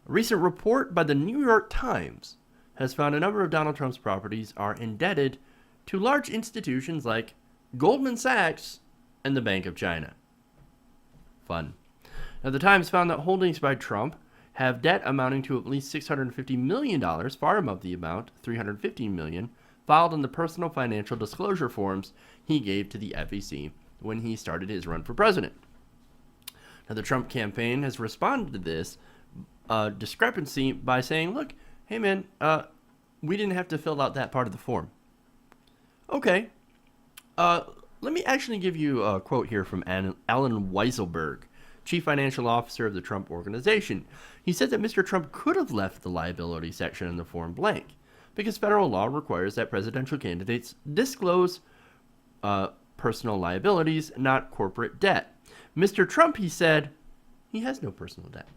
A recent report by the New York Times has found a number of Donald Trump's properties are indebted to large institutions like Goldman Sachs and the Bank of China. Fun. Now, the Times found that holdings by Trump have debt amounting to at least $650 million, far above the amount, $315 million, filed in the personal financial disclosure forms he gave to the FEC when he started his run for president. Now, the Trump campaign has responded to this discrepancy by saying, look, hey man, we didn't have to fill out that part of the form. Okay. Let me actually give you a quote here from Alan Weisselberg, Chief Financial Officer of the Trump Organization. He said that Mr. Trump could have left the liability section in the form blank because federal law requires that presidential candidates disclose personal liabilities, not corporate debt. Mr. Trump, he said, he has no personal debt.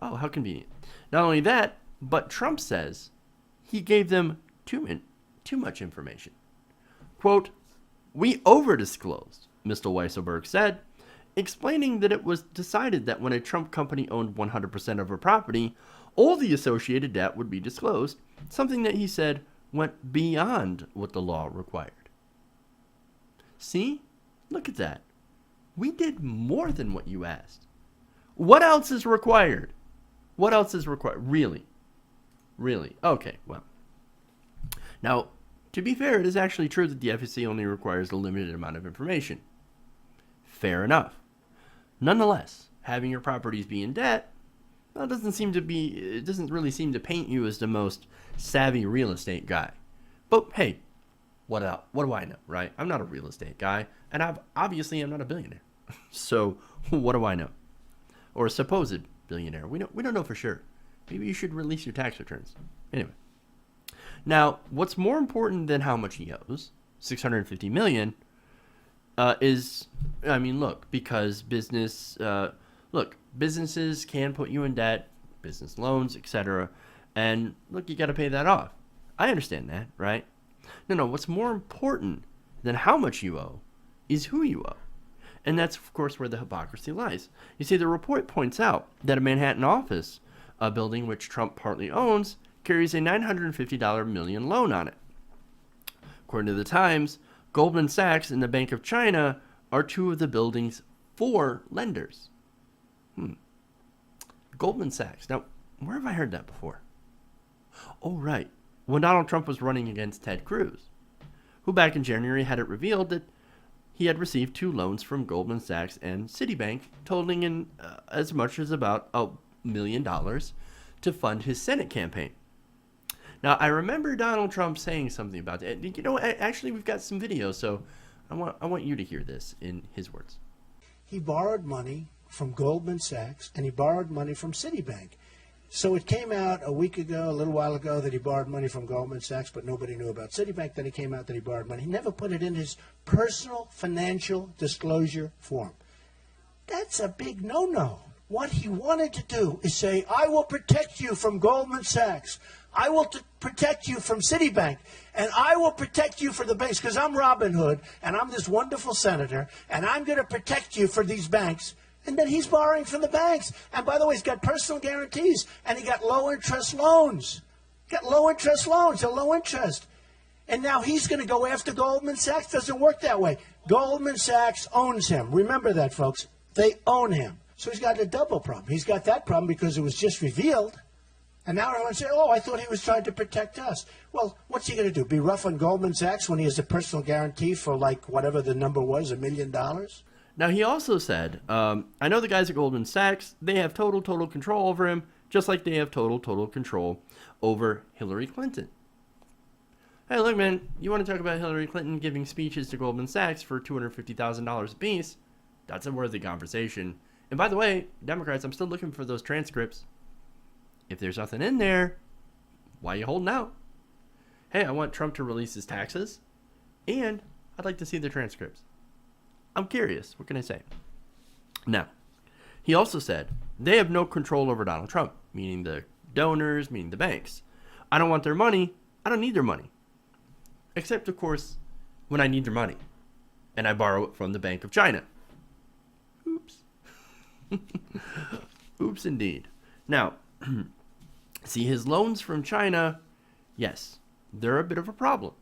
Oh, how convenient. Not only that, but Trump says he gave them too much information. Quote, "We over-disclosed," Mr. Weisselberg said, explaining that it was decided that when a Trump company owned 100% of a property, all the associated debt would be disclosed, something that he said went beyond what the law required. See? Look at that. We did more than what you asked. What else is required? What else is required? Really? Really? Okay, well. Now, to be fair, it is actually true that the FEC only requires a limited amount of information. Fair enough. Nonetheless, having your properties be in debt, well, it doesn't really seem to paint you as the most savvy real estate guy. But hey, what do I know, right? I'm not a real estate guy, and obviously I'm not a billionaire. So what do I know? Or a supposed billionaire. We don't know for sure. Maybe you should release your tax returns. Anyway. Now, what's more important than how much he owes, $650 million, because businesses can put you in debt, business loans, etc. And look, you got to pay that off. I understand that, right? No, what's more important than how much you owe is who you owe. And that's, of course, where the hypocrisy lies. You see, the report points out that a Manhattan office, a building which Trump partly owns, carries a $950 million loan on it. According to the Times, Goldman Sachs and the Bank of China are two of the building's 4 lenders. Goldman Sachs. Now, where have I heard that before? Oh, right. When Donald Trump was running against Ted Cruz, who back in January had it revealed that he had received 2 loans from Goldman Sachs and Citibank, totaling in as much as about $1 million to fund his Senate campaign. Now, I remember Donald Trump saying something about that. You know, actually, we've got some video, so I want you to hear this in his words. He borrowed money from Goldman Sachs, and he borrowed money from Citibank. So it came out a little while ago, that he borrowed money from Goldman Sachs, but nobody knew about Citibank. Then it came out that he borrowed money. He never put it in his personal financial disclosure form. That's a big no-no. What he wanted to do is say, I will protect you from Goldman Sachs. I will protect you from Citibank. And I will protect you for the banks, because I'm Robin Hood, and I'm this wonderful senator, and I'm going to protect you for these banks. And then he's borrowing from the banks. And by the way, he's got personal guarantees, and he got low-interest loans. They're low interest. And now he's going to go after Goldman Sachs. Doesn't work that way. Goldman Sachs owns him. Remember that, folks. They own him. So he's got a double problem. He's got that problem because it was just revealed. And now everyone say, oh, I thought he was trying to protect us. Well, what's he going to do? Be rough on Goldman Sachs when he has a personal guarantee for like whatever the number was, $1 million? Now, he also said, I know the guys at Goldman Sachs, they have total control over him, just like they have total control over Hillary Clinton. Hey, look, man, you want to talk about Hillary Clinton giving speeches to Goldman Sachs for $250,000 apiece? That's a worthy conversation. And by the way, Democrats, I'm still looking for those transcripts. If there's nothing in there, why are you holding out? Hey, I want Trump to release his taxes, and I'd like to see the transcripts. I'm curious. What can I say? Now, he also said they have no control over Donald Trump, meaning the donors, meaning the banks. I don't want their money. I don't need their money. Except, of course, when I need their money, and I borrow it from the Bank of China. Oops. Oops, indeed. Now, see, his loans from China, yes, they're a bit of a problem.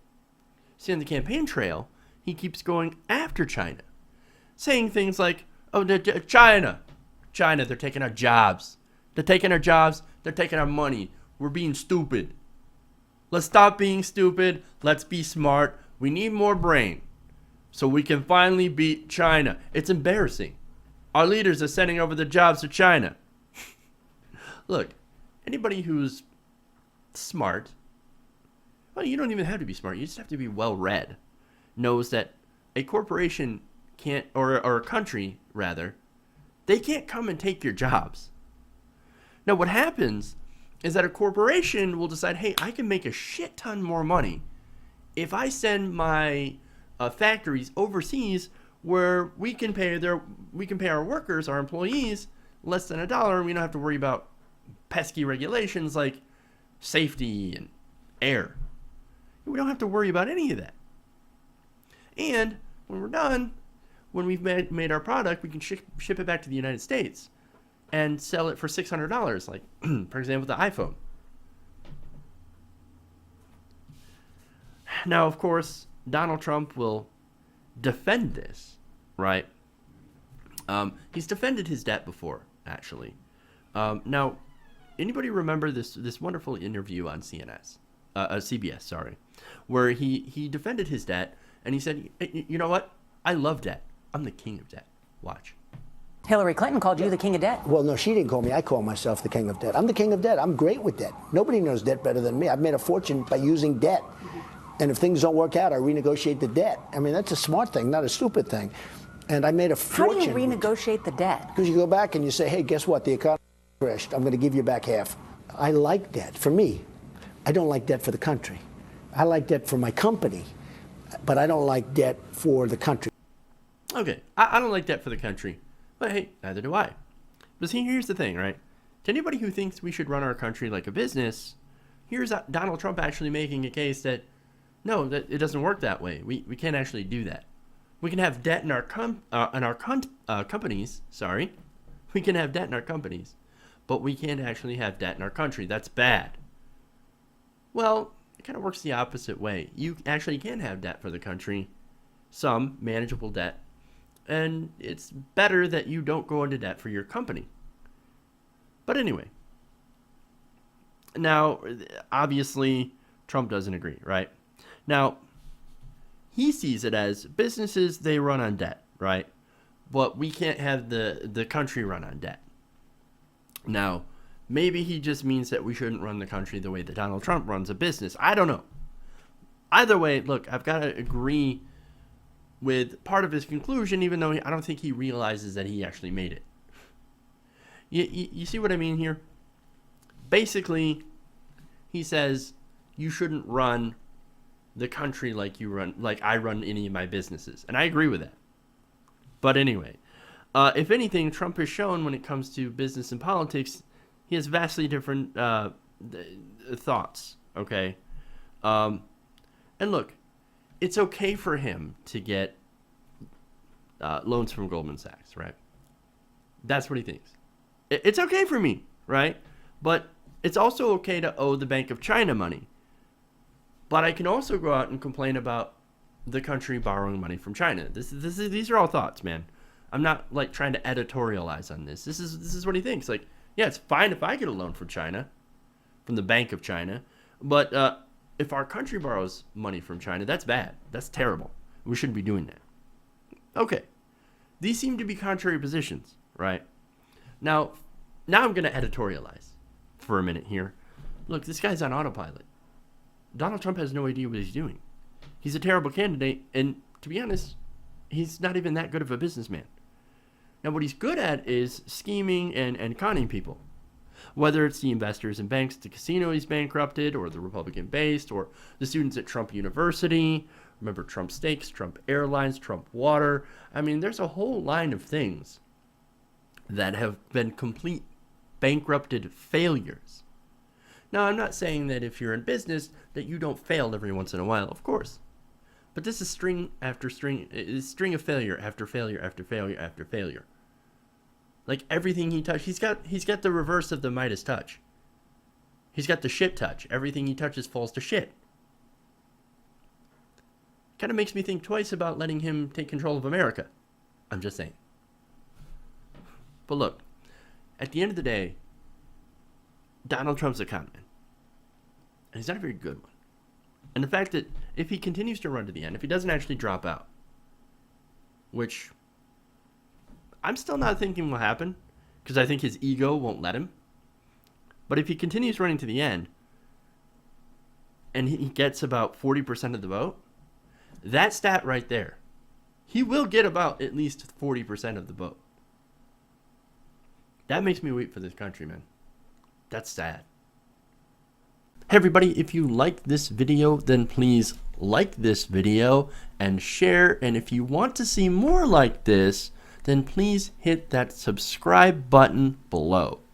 See, on the campaign trail, he keeps going after China, saying things like, oh, China, they're taking our jobs. They're taking our jobs. They're taking our money. We're being stupid. Let's stop being stupid. Let's be smart. We need more brain so we can finally beat China. It's embarrassing. Our leaders are sending over the jobs to China. Look, anybody who's smart, well, you don't even have to be smart. You just have to be well-read, knows that a corporation can't, or a country, rather, they can't come and take your jobs. Now, what happens is that a corporation will decide, hey, I can make a shit ton more money if I send my factories overseas where we can pay our workers, our employees, less than $1, and we don't have to worry about pesky regulations like safety and air. We don't have to worry about any of that. And when we're done, when we've made our product, we can ship it back to the United States and sell it for $600, like, for example, the iPhone. Now, of course, Donald Trump will defend this, right? He's defended his debt before, actually. Now, anybody remember this wonderful interview on CBS, sorry, where he defended his debt, and he said, hey, you know what? I love debt. I'm the king of debt. Watch. Hillary Clinton called you the king of debt. Well, no, she didn't call me. I call myself the king of debt. I'm the king of debt. I'm great with debt. Nobody knows debt better than me. I've made a fortune by using debt. And if things don't work out, I renegotiate the debt. I mean, that's a smart thing, not a stupid thing. And I made a fortune. How do you renegotiate the debt? Because you go back and you say, hey, guess what? The economy crashed. I'm going to give you back half. I like debt. For me, I don't like debt for the country. I like debt for my company, but I don't like debt for the country. Okay, I don't like debt for the country. But hey, neither do I. But see, here's the thing, right? To anybody who thinks we should run our country like a business, here's Donald Trump actually making a case that, no, that it doesn't work that way. We can't actually do that. We can have debt in our companies, sorry. We can have debt in our companies, but we can't actually have debt in our country. That's bad. Well, it kind of works the opposite way. You actually can have debt for the country, some manageable debt, and it's better that you don't go into debt for your company. But anyway, now, obviously, Trump doesn't agree, right? Now, he sees it as businesses, they run on debt, right? But we can't have the country run on debt. Now, maybe he just means that we shouldn't run the country the way that Donald Trump runs a business. I don't know. Either way, look, I've got to agree with part of his conclusion, even though I don't think he realizes that he actually made it. You see what I mean here? Basically, he says you shouldn't run the country like I run any of my businesses, and I agree with that. But anyway, if anything, Trump has shown when it comes to business and politics, he has vastly different thoughts. Okay, and look, it's okay for him to get loans from Goldman Sachs, right? That's what he thinks. It's okay for me, right? But it's also okay to owe the Bank of China money. But I can also go out and complain about the country borrowing money from China. These are all thoughts, man. I'm not like trying to editorialize on this. This is what he thinks. Like, yeah, it's fine if I get a loan from China, from the Bank of China, but if our country borrows money from China, that's bad. That's terrible. We shouldn't be doing that. Okay. These seem to be contrary positions, right? Now I'm going to editorialize for a minute here. Look, this guy's on autopilot. Donald Trump has no idea what he's doing. He's a terrible candidate, and to be honest, he's not even that good of a businessman. Now, what he's good at is scheming and conning people. Whether it's the investors and banks at the casino he's bankrupted, or the Republican base, or the students at Trump University. Remember Trump Steaks, Trump Airlines, Trump Water. I mean, there's a whole line of things that have been complete bankrupted failures. Now, I'm not saying that if you're in business that you don't fail every once in a while, of course. But this is string after string, string of failure after failure after failure after failure. Like everything he touched, he's got the reverse of the Midas touch. He's got the shit touch. Everything he touches falls to shit. Kind of makes me think twice about letting him take control of America. I'm just saying. But look, at the end of the day, Donald Trump's a con man. And he's not a very good one. And the fact that if he continues to run to the end, if he doesn't actually drop out, which I'm still not thinking will happen, because I think his ego won't let him. But if he continues running to the end, and he gets about 40% of the vote, that stat right there, he will get about at least 40% of the vote. That makes me weep for this country, man. That's sad. Hey everybody, if you liked this video, then please like this video and share. And if you want to see more like this, then please hit that subscribe button below.